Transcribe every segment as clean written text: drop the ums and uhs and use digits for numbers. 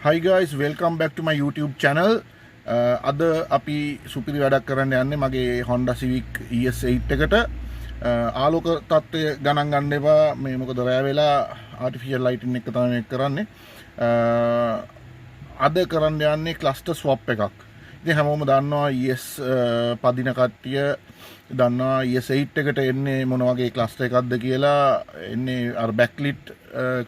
Hi guys, welcome back to my YouTube channel. අද අපි සුපිරි වැඩක් කරන්න යන්නේ මගේ Honda Civic ES8 එකට. ආලෝක තත්ත්වය ගණන් ගන්න එපා. මේ මොකද රෑ වෙලා artificial lighting එක තමයි මේක කරන්නේ. අද කරන්න යන්නේ cluster swap එකක්. ඉතින් හැමෝම දන්නවා ES පදින කට්ටිය දන්නවා ES8 එකට එන්නේ මොන වගේ cluster එකක්ද කියලා. එන්නේ අර backlit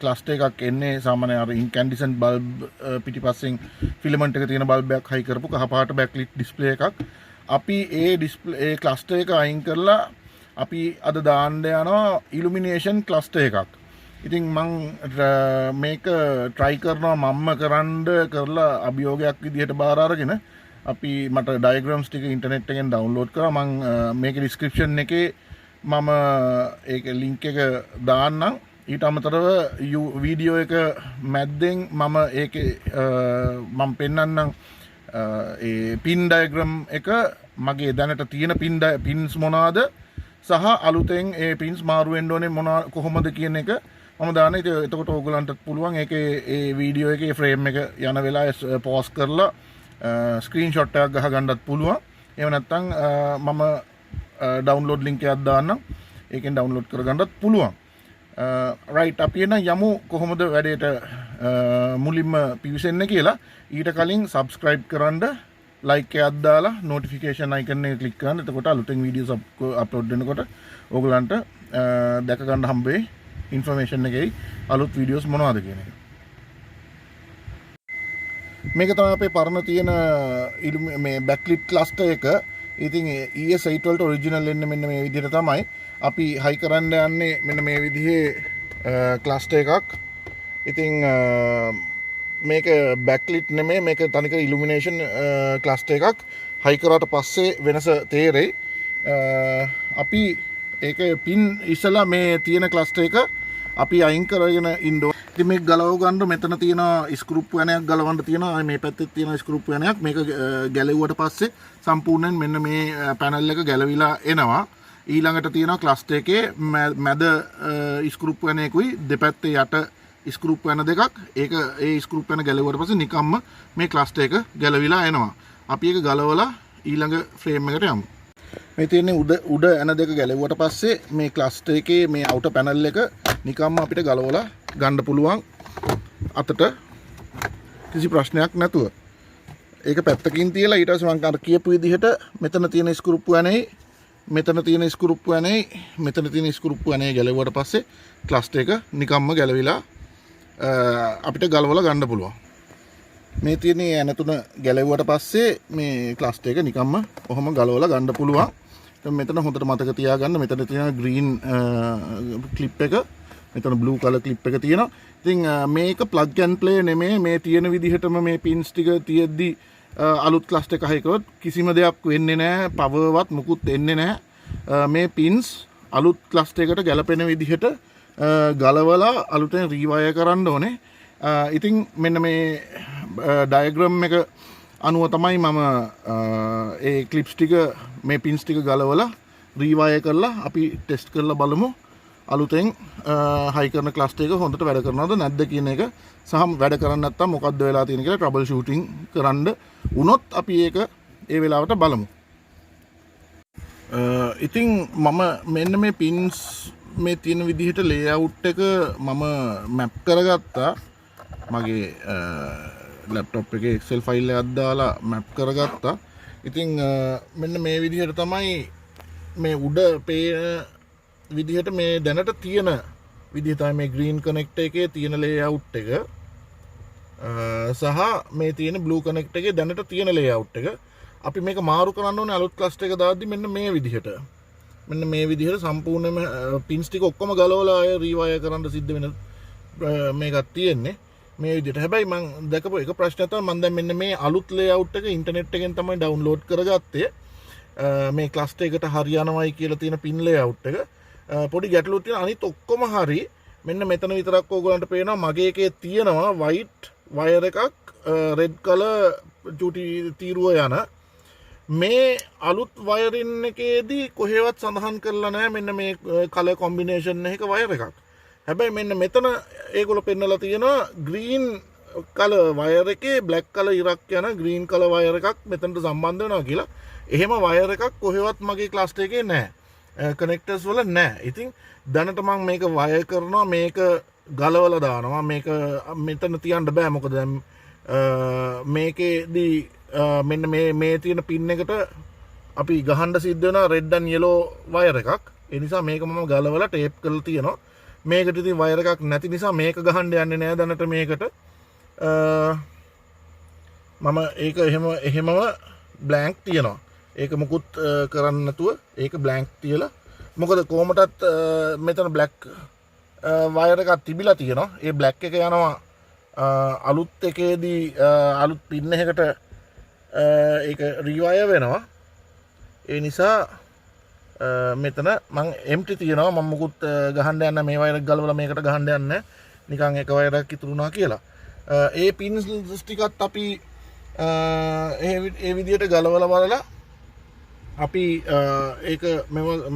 cluster එකක් එන්නේ සාමාන්‍ය අර incandescent bulb පිටිපස්සෙන් filament එක තියෙන bulb එකක් හයි කරපු කහපාට backlit display එකක්. අපි ඒ cluster එක අයින් කරලා අපි අද දාන්න යනවා illumination cluster එකක්. ඉතින් මම මේක try කරනවා මම්ම කරලා අභියෝගයක් විදිහට බාර අරගෙන අපි මට diagrams ටික ඉන්ටර්නෙට් එකෙන් download කරා. මම මේකේ description එකේ මම ඒක link එක දාන්නම්. ඊට අමතරව වීඩියෝ එක මැද්දෙන් මම ඒකේ මම පෙන්නන්නම් ඒ pin diagram එක මගේ දැනට තියෙන pins මොනවාද සහ අලුතෙන් ඒ pins මාරු වෙන්න ඕනේ කොහොමද කියන එක මම දාන්න. එතකොට ඕගලන්ට පුළුවන් ඒකේ ඒ වීඩියෝ එකේ frame එක යන වෙලාවේ pause කරලා ස්ක්‍රීන්ෂොට් එකක් ගහ ගන්නත් පුළුවන්. එහෙම නැත්නම් මම ඩවුන්ලෝඩ් ලින්ක් එකක් දාන්නම්. ඒකෙන් ඩවුන්ලෝඩ් කරගන්නත් පුළුවන්. රයිට් අපි එන යමු කොහොමද වැඩේට මුලින්ම පිවිසෙන්නේ කියලා. ඊට කලින් subscribe කරන්න, like එකක් දාලා notification icon එක click කරන්න. එතකොට අලුතෙන් videos upload වෙනකොට ඕගලන්ට දැක ගන්න හම්බ වෙයි information එකේ අලුත් videos මොනවද කියන එක. මේක තමයි අපේ පරණ තියෙන මේ backlit cluster එක. ඉතින් ES8 වලට original එන්නේ මෙන්න මේ විදිහට තමයි. අපි high කරන්න යන්නේ මෙන්න මේ විදිහේ cluster එකක්. ඉතින් මේක backlit නෙමෙයි, මේක තනිකර illumination cluster එකක්. high කරාට පස්සේ වෙනස තේරෙයි. අපි ඒක pin ඉස්සලා මේ තියෙන cluster එක අපි අයින් කරගෙන ඉන්න ඕනේ. ඉතින් මේක ගලව ගන්න මෙතන තියෙන ස්ක්‍රූප් වෑනයක් ගලවන්න තියෙනවා. මේ පැත්තේ තියෙන ස්ක්‍රූප් වෑනයක් මේක ගැලෙව්වට පස්සේ සම්පූර්ණයෙන් මෙන්න මේ පැනල් එක ගැලවිලා එනවා. ඊළඟට තියෙනවා ක්ලස්ටර් එකේ මැද ස්ක්‍රූප් වෑනයකුයි දෙපැත්තේ යට ස්ක්‍රූප් වෑන දෙකක්. ඒ ස්ක්‍රූප් වෑන ගැලෙව්වට පස්සේ නිකම්ම මේ ක්ලස්ටර් එක ගැලවිලා එනවා. අපි ඒක ගලවලා ඊළඟ ෆ්‍රේම් එකට යමු. මේ තියෙන්නේ උඩ ඇන දෙක ගැලෙව්වට පස්සේ මේ ක්ලස්ටර් එකේ මේ අවුටර් පැනල් එක නිකම්ම අපිට ගලවලා ගන්න පුළුවන් අතට කිසි ප්‍රශ්නයක් නැතුව. ඒක පැත්තකින් තියලා ඊට පස්සේ මම අර කියපු විදිහට මෙතන තියෙන ස්ක්‍රූප් වෑනේ මෙතන තියෙන ස්ක්‍රූප් වෑනේ මෙතන තියෙන ස්ක්‍රූප් වෑනේ ගැලෙව්වට පස්සේ ක්ලස්ටර් එක නිකම්ම ගැලවිලා අපිට ගලවලා ගන්න පුළුවන්. මේ තියෙන ඇන තුන ගැලෙව්වට පස්සේ මේ ක්ලස්ටර් එක නිකම්ම කොහොම ගලවලා ගන්න පුළුවන්. මෙතන හොඳට මතක තියාගන්න මෙතන තියෙන green clip එක, මෙතන blue color clip එක තියෙනවා. ඉතින් මේක plug and play නෙමෙයි. මේ තියෙන විදිහටම මේ pins ටික තියෙද්දි අලුත් cluster එක හයිකරොත් කිසිම දෙයක් වෙන්නේ නැහැ. power වත් මුකුත් එන්නේ නැහැ. මේ pins අලුත් cluster එකට ගැලපෙන විදිහට ගලවලා අලුතෙන් rewire කරන්න ඕනේ. ඉතින් මෙන්න මේ diagram එක අනුව තමයි මම ඒ clips ටික මේ pins ටික ගලවලා rewire කරලා අපි test කරලා බලමු අලුතෙන් high කරන cluster එක හොඳට වැඩ කරනවද නැද්ද කියන එක. සහ වැඩ කරන්නේ නැත්නම් මොකද්ද වෙලා තියෙන්නේ කියලා trouble shooting කරන්න වුණොත් අපි ඒක ඒ වෙලාවට බලමු. ඉතින් මම මෙන්න මේ pins මේ තියෙන විදිහට layout එක මම map කරගත්තා. මගේ ලැප්ටොප් එකේ Excel ෆයිල් එකක් දාලා map කරගත්තා. ඉතින් මෙන්න මේ විදිහට තමයි මේ උඩ පේන විදිහට මේ දැනට තියෙන විදිහ තමයි මේ green connector එකේ තියෙන layout එක සහ මේ තියෙන blue connector එකේ දැනට තියෙන layout එක. අපි මේක මාරු කරන්න ඕනේ අලුත් cluster එක දාද්දි මෙන්න මේ විදිහට. මෙන්න මේ විදිහට සම්පූර්ණයෙන්ම pins ටික ඔක්කොම ගලවලා ආය rewire කරන්න සිද්ධ වෙන මේකක් තියෙන්නේ. මේ විදිහට. හැබැයි මම දැකපු එක ප්‍රශ්නයක් තමයි මම දැන් මෙන්න මේ අලුත් layout එක ඉන්ටර්නෙට් එකෙන් තමයි download කරගත්තේ. මේ cluster එකට හරියනවයි කියලා තියෙන pin layout එක. පොඩි ගැටලුවක් තියෙන. අනිත් ඔක්කොම හරි. මෙන්න මෙතන විතරක් ඕගලන්ට පේනවා මගේ එකේ තියෙනවා white wire එකක් red color චුටි තීරුව යන. මේ අලුත් wiring එකේදී කොහෙවත් සඳහන් කරලා නැහැ මෙන්න මේ color combination එකක wire එකක්. හැබැයි මෙන්න මෙතන ඒගොල්ලෝ පෙන්නලා තියෙනවා green කල වයර් එකේ බ්ලැක් කලර් ඉරක් යන ග්‍රීන් කලර් වයර් එකක් මෙතනට සම්බන්ධ වෙනවා කියලා. එහෙම වයර් එකක් කොහෙවත් මගේ ක්ලස්ටර් එකේ නැහැ. කනෙක්ටර්ස් වල නැහැ. ඉතින් දැනට මම මේක වයර් කරනවා, මේක ගලවලා දානවා. මේක මෙතන තියන්න බෑ. මොකද දැන් මේකේදී මෙන්න මේ තියෙන පින් එකට අපි ගහන්න සිද්ධ වෙනවා රෙඩ් ඇන්ඩ් යෙලෝ වයර් එකක්. ඒ නිසා මේක මම ගලවලා ටේප් කරලා තියෙනවා. මේකට ඉතින් වයර් එකක් නැති නිසා මේක ගහන්න යන්නේ නෑ දැනට මේකට. මම ඒක එහෙමම බ්ලැන්ක් තියනවා. ඒක මුකුත් කරන්න නැතුව ඒක බ්ලැන්ක් තියලා, මොකද කොහමටත් මෙතන බ්ලැක් වයර් එකක් තිබිලා තියෙනවා. ඒ බ්ලැක් එක යනවා අලුත් එකේදී අලුත් පින් එකකට ඒක රිවයර් වෙනවා. ඒ නිසා මෙතන මං එම්ටි තියෙනවා. මම මුකුත් ගහන්න යන්න මේ වයර් එක ගලවලා මේකට ගහන්න යන්න නිකන් එක වයර් එකක් ඉතුරු වුණා කියලා. ඒ පින්ස් ටිකත් අපි ඒ විදිහට ගලවලා බලලා අපි ඒක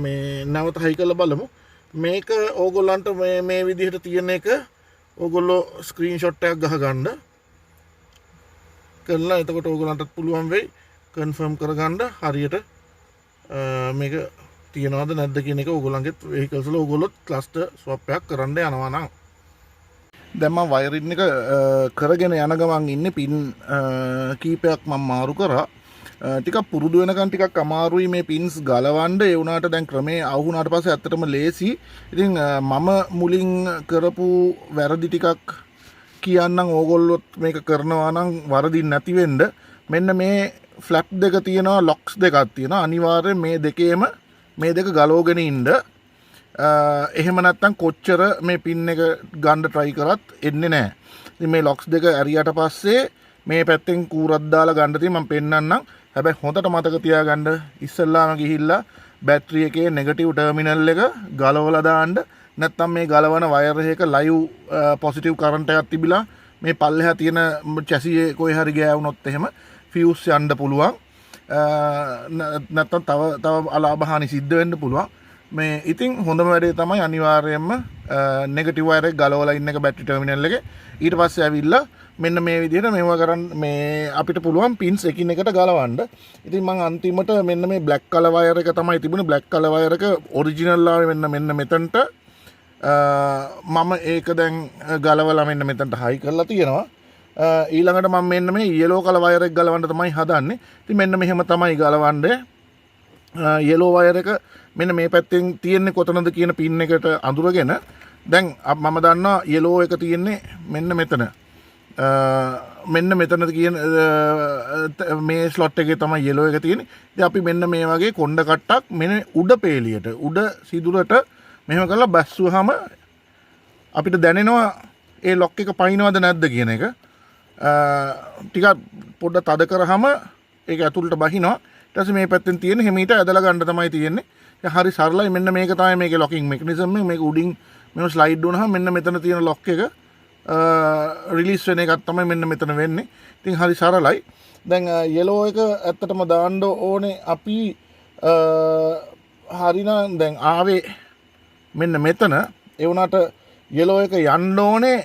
මේ නැවත හයි කරලා බලමු. මේක ඕගොල්ලන්ට මේ විදිහට තියෙන එක ඕගොල්ලෝ ස්ක්‍රීන්ෂොට් එකක් ගහගන්න කරලා එතකොට ඕගොල්ලන්ටත් පුළුවන් වෙයි කන්ෆර්ම් කරගන්න හරියට මේක තියනවද නැද්ද කියන එක. ඕගොල්ලන්ගේ වෙහිකල්ස් වල ඕගොල්ලොත් ක්ලස්ටර් ස්වැප් එකක් කරන්න යනවා නම් දැන් මම වයරින් එක කරගෙන යන ගමන් ඉන්නේ පින් කීපයක් මම මාරු කරා. ටිකක් පුරුදු වෙනකන් ටිකක් අමාරුයි මේ පින්ස් ගලවන්න. ඒ වුණාට දැන් ක්‍රමේ ආවුණාට පස්සේ ඇත්තටම ලේසි. ඉතින් මම මුලින් කරපු වැරදි ටිකක් කියන්නම් ඕගොල්ලොත් මේක කරනවා නම් වරදින් නැති වෙන්න. මෙන්න මේ ෆ්ලැප් දෙක තියෙනවා, ලොක්ස් දෙකක් තියෙනවා. අනිවාර්යෙන් මේ දෙකේම මේ දෙක ගලවගෙන ඉන්න. එහෙම නැත්නම් කොච්චර මේ පින් එක ගන්න try කරත් එන්නේ නැහැ. ඉතින් මේ ලොක්ස් දෙක ඇරියට පස්සේ මේ පැත්තෙන් කූරක් දාලා ගන්න තියෙන මම පෙන්නන්නම්. හැබැයි හොඳට මතක තියාගන්න ඉස්සෙල්ලාම ගිහිල්ලා බැටරි එකේ නෙගටිව් ටර්මිනල් එක ගලවලා දාන්න. නැත්නම් මේ ගලවන වයර් එක ලයිව් පොසිටිව් කරන්ට් එකක් තිබිලා මේ පල්ලෙහා තියෙන චැසියේ කොහේ හරි ගෑවුනොත් එහෙම ෆියුස් යන්න පුළුවන්. නැත්නම් තව අලාභහානි සිද්ධ වෙන්න පුළුවන්. මේ ඉතින් හොඳම වැඩේ තමයි අනිවාර්යයෙන්ම නෙගටිව් වයර් එක ගලවලා ඉන්න එක බැටරි ටර්මිනල් එකේ. ඊට පස්සේ ඇවිල්ලා මෙන්න මේ විදිහට මේවා කරන් මේ අපිට පුළුවන් පින්ස් එකින් එකට ගලවන්න. ඉතින් මම අන්තිමට මෙන්න මේ බ්ලැක් කලර් වයර් එක තමයි තිබුණේ. බ්ලැක් කලර් වයර් එක ඔරිජිනල් ආවේ මෙන්න මෙතනට. මම ඒක දැන් ගලවලා මෙන්න මෙතනට හයි කරලා තියෙනවා. ඊළඟට මම මෙන්න මේ yellow කලර් වයර් එක ගලවන්න තමයි හදන්නේ. ඉතින් මෙන්න මෙහෙම තමයි ගලවන්නේ. yellow වයර් එක මෙන්න මේ පැත්තෙන් තියෙන්නේ කොතනද කියන පින් එකට අඳුරගෙන දැන් මම දන්නවා yellow එක තියෙන්නේ මෙන්න මෙතන. මෙන්න මෙතන කියන මේ ස්ලොට් එකේ තමයි yellow එක තියෙන්නේ. ඉතින් අපි මෙන්න මේ වගේ කොණ්ඩ කට්ටක් මෙන්න උඩ පේලියට උඩ සිදුරට මෙහෙම කරලා බැස්සුවාම අපිට දැනෙනවා ඒ ලොක් එක පයින්නවද නැද්ද කියන එක. ටිකක් පොඩ්ඩක් තද කරාම ඒක ඇතුළට බහිනවා. ඊට පස්සේ මේ පැත්තෙන් තියෙන හිමීට ඇදලා ගන්න තමයි තියෙන්නේ. හරි සරලයි. මෙන්න මේක තමයි මේකේ ලොකින් මෙකනිසම් එක. මේක උඩින් මෙහෙම ස්ලයිඩ් වුණාම මෙන්න මෙතන තියෙන ලොක් එක රිලීස් වෙන එකක් තමයි මෙන්න මෙතන වෙන්නේ. ඉතින් හරි සරලයි. දැන් yellow එක ඇත්තටම දාන්න ඕනේ අපි හරිනම් දැන් ආවේ මෙන්න මෙතන. ඒ වුණාට yellow එක යන්න ඕනේ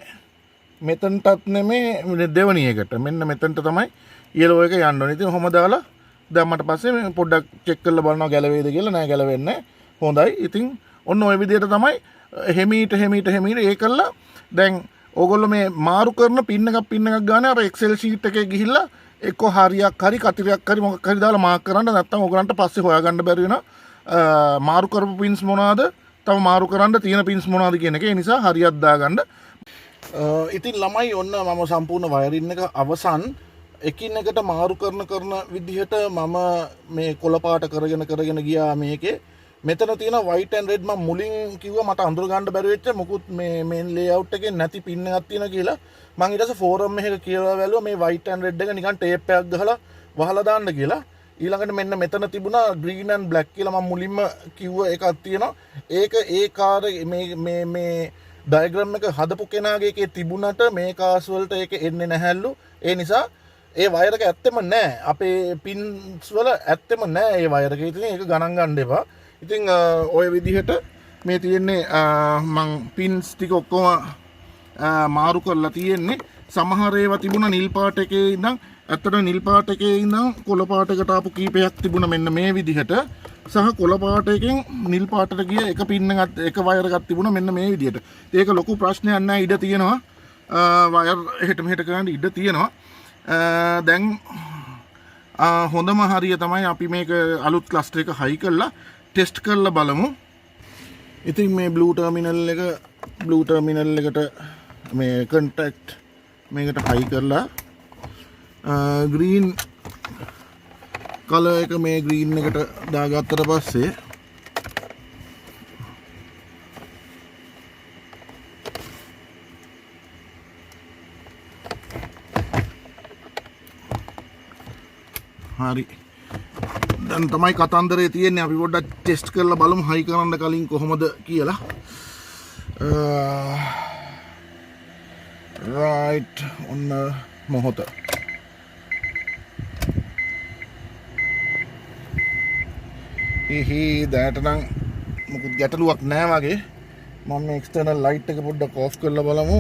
මෙතනටත් නෙමේ දෙවණි එකට. මෙන්න මෙතනට තමයි yellow එක යන්න ඕනේ. ඉතින් කොහොම දාලා දැම්මට පස්සේ පොඩ්ඩක් චෙක් කරලා බලනවා ගැලවේද කියලා. නෑ ගැලවෙන්නේ නැහැ. හොඳයි. ඉතින් ඔන්න ඔය විදිහට තමයි හෙමීට ඒ කළා. දැන් ඕගොල්ලෝ මේ මාරු කරන පින් එකක් ගන්න අර Excel sheet එකේ ගිහිල්ලා එක්ක හරියක් හරි කතිරයක් හරි මොකක් හරි දාලා මාක් කරන්න. නැත්නම් ඕගොල්ලන්ට පස්සේ හොයාගන්න බැරි වෙනවා මාරු කරපු පින්ස් මොනවාද, තව මාරු කරන්න තියෙන පින්ස් මොනවාද කියන එක. ඒ නිසා හරියක් දාගන්න. ඉතින් ළමයි ඔන්න මම සම්පූර්ණ වයරින් එක අවසන් එකින් එකට මාරු කරන විදිහට මම මේ කොළ පාට කරගෙන ගියා මේකේ. මෙතන තියෙන white and red මම මුලින් කිව්වා මට අඳුර ගන්න බැරි වෙච්ච මොකුත් මේ මේන් ලේඅවුට් එකේ නැති පින් එකක් තියෙනවා කියලා. මම ඊට පස්සේ ෆෝරම් එකක කියලා බැලුවා මේ white and red එක නිකන් ටේප් එකක් ගහලා වහලා දාන්න කියලා. ඊළඟට මෙන්න මෙතන තිබුණා green and black කියලා මම මුලින්ම කිව්ව එකක් තියෙනවා. ඒක ඒ කාර් මේ ඩයග්‍රෑම් එක හදපු කෙනාගේ එකේ තිබුණට මේ කාස් වලට ඒක එන්නේ නැහැලු. ඒ නිසා ඒ වයර් එක ඇත්තෙම නැහැ. අපේ පින්ස් වල ඇත්තෙම නැහැ ඒ වයර් එක. ඉතින් ඒක ගණන් ගන්න එපා. ඉතින් ඔය විදිහට මේ තියෙන්නේ මං පින්ස් ටික ඔක්කොම මාරු කරලා තියෙන්නේ. සමහර ඒවා තිබුණා නිල් පාට එකේ ඉඳන් ඇත්තට නිල් පාට එකේ ඉඳන් කොළ පාටකට ආපු කීපයක් තිබුණා මෙන්න මේ විදිහට සහ කොළ පාට එකෙන් නිල් පාටට ගිය එක පින් එක වයර් එකක් තිබුණා මෙන්න මේ විදිහට. ඒක ලොකු ප්‍රශ්නයක් නෑ ඉඩ තියෙනවා. වයර් එහෙට මෙහෙට කරන්න ඉඩ තියෙනවා. දැන් හොඳම හරිය තමයි අපි මේක අලුත් ක්ලස්ටර් එක හයි කරලා ටෙස්ට් කරලා බලමු. ඉතින් මේ බ්ලූ ටර්මිනල් එකට මේ කන්ටැක්ට් මේකට හයි කරලා ග්‍රීන් කලර් එක මේ ග්‍රීන් එකට දාගත්තට පස්සේ හරි දැන් තමයි කතන්දරේ තියෙන්නේ අපි පොඩ්ඩක් ටෙස්ට් කරලා බලමු හයි කරන්න කලින් කොහොමද කියලා right ඔන්න මොහොත දැනට නම් මොකුත් ගැටලුවක් නෑ වගේ මම මේ එක්ස්ටර්නල් ලයිට් එක පොඩ්ඩක් ඔෆ් කරලා බලමු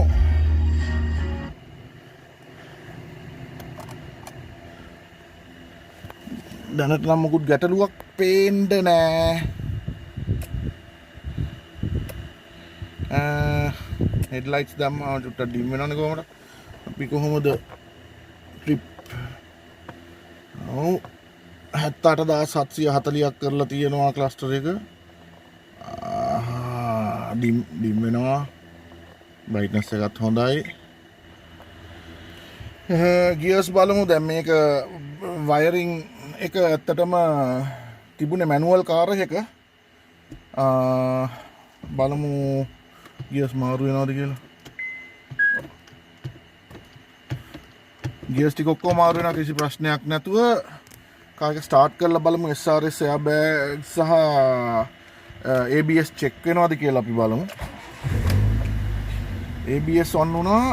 දැනට නම් මොකුත් ගැටලුවක් පේන්න නෑ හෙඩ්ලයිට්ස් දැම්මම චුට්ටක් ඩිම් වෙනවනේ කොහොමද අපි කොහොමද ට්‍රිප් 78740ක් කරලා තියෙනවා ක්ලස්ටර් එක ඩිම් වෙනවා බ්‍රයිට්නස් එකත් හොඳයි ගියර්ස් බලමු දැන් මේක වයරින් එක ඇත්තටම තිබුණේ මැනුවල් කාර් එක බලමු ගියර්ස් මාරු වෙනවද කියලා ගියර්ස් ටික ඔක්කොම මාරු වෙනවා කිසි ප්‍රශ්නයක් නැතුව කාර් එක ස්ටාර්ට් කරලා බලමු SRS එයාබෑග් සහ ABS චෙක් වෙනවද කියලා අපි බලමු ABS on වුණා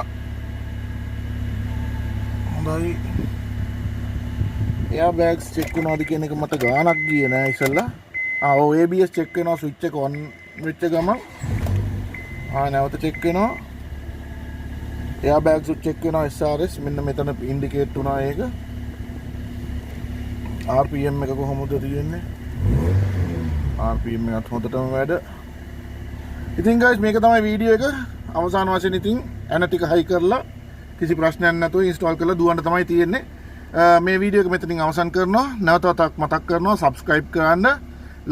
හොඳයි එයාබෑග්ස් චෙක් වෙනවද කියන එක මට ගානක් ගියේ නෑ ඉතින්ලා ඔව් ABS චෙක් වෙනවා ස්විච් එක ඔන් වෙච්ච ගමන් නැවත චෙක් වෙනවා එයාබෑග්ස් චෙක් වෙනවා SRS මෙන්න මෙතන ඉන්ඩිකේට් වුණා ඒක RPM එක කොහොමද තියෙන්නේ RPM එකත් හොඳටම වැඩ ඉතින් guys මේක තමයි වීඩියෝ එක අවසාන වශයෙන් ඉතින් ඇන ටික හයි කරලා කිසි ප්‍රශ්නයක් නැතුව ඉන්ස්ටෝල් කරලා දුවන්න තමයි තියෙන්නේ මේ වීඩියෝ එක මෙතනින් අවසන් කරනවා නැවත වතාවක් මතක් කරනවා subscribe කරන්න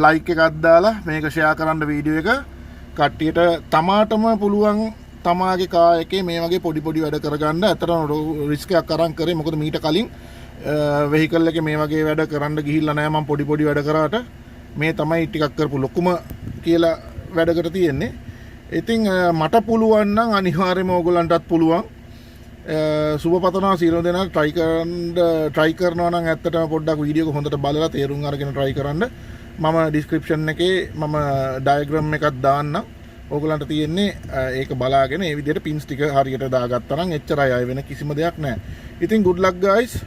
like එකක් දාලා මේක share කරන්න වීඩියෝ එක කට්ටියට තමාටම පුළුවන් තමාගේ කා එකේ මේ වගේ පොඩි පොඩි වැඩ කරගන්න ඇත්තටම රිස්ක් එකක් අරන් කරේ මොකද මීට කලින් වෙහිකල් එකේ මේ වගේ වැඩ කරන්න ගිහිල්ලා නැහැ මම පොඩි පොඩි වැඩ කරාට මේ තමයි ටිකක් කරපු ලොකුම කියලා වැඩකට තියෙන්නේ ඉතින් මට පුළුවන් නම් අනිවාර්යයෙන්ම ඕගොල්ලන්ටත් පුළුවන් සුබපතනවා සියලු දෙනා try කරනවා නම් ඇත්තටම පොඩ්ඩක් වීඩියෝ එක හොඳට බලලා තේරුම් අරගෙන try කරන්න මම description එකේ මම diagram එකක් දාන්නම් ඕගොල්ලන්ට තියෙන්නේ ඒක බලාගෙන ඒ විදිහට pins ටික හරියට දාගත්තා නම් එච්චරයි අය වෙන කිසිම දෙයක් නැහැ ඉතින් good luck guys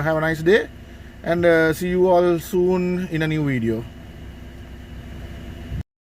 have a nice day and see you all soon in a new video